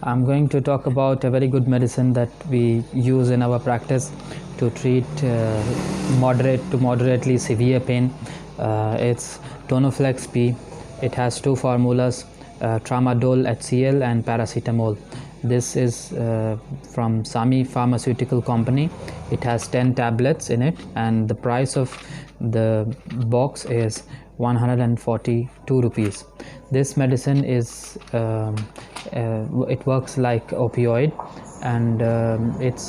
I'm going to talk about a very good medicine that we use in our practice to treat moderate to moderately severe pain. It's Tonoflex P. It has two formulas, tramadol HCl and paracetamol. This is from Sami Pharmaceutical Company. It has 10 tablets in it, and the price of the box is 142 rupees. This medicine is it works like opioid, and it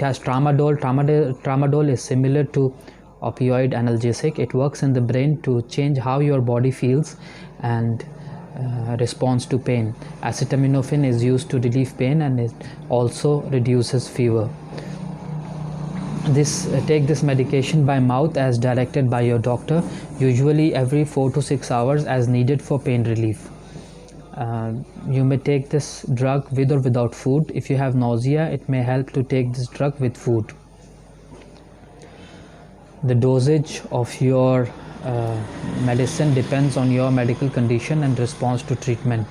has tramadol. Tramadol is similar to opioid analgesic. It works in the brain to change how your body feels and responds to pain. Acetaminophen is used to relieve pain, and it also reduces fever. Take this medication by mouth as directed by your doctor, usually every 4 to 6 hours as needed for pain relief. You may take this drug with or without food. If you have nausea, it may help to take this drug with food. The dosage of your medicine depends on your medical condition and response to treatment.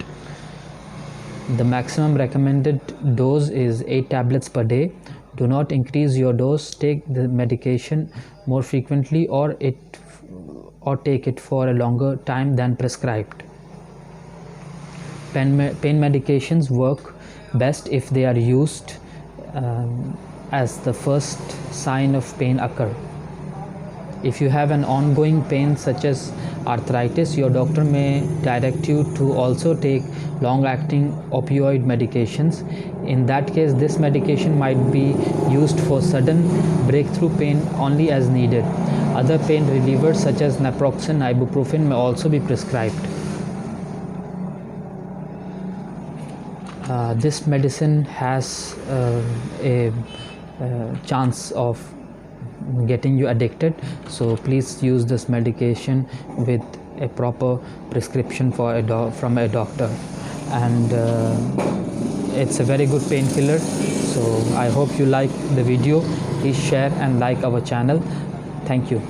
The maximum recommended dose is 8 tablets per day. Do not increase your dose. Take the medication more frequently, or take it for a longer time than prescribed. Pain medications work best if they are used as the first sign of pain occur. If you have an ongoing pain such as arthritis, your doctor may direct you to also take long-acting opioid medications. In that case, this medication might be used for sudden breakthrough pain only as needed. Other pain relievers such as naproxen, ibuprofen may also be prescribed. This medicine has a chance of getting you addicted, so please use this medication with a proper prescription from a doctor. And it's a very good painkiller. So I hope you like the video. Please share and like our channel. Thank you.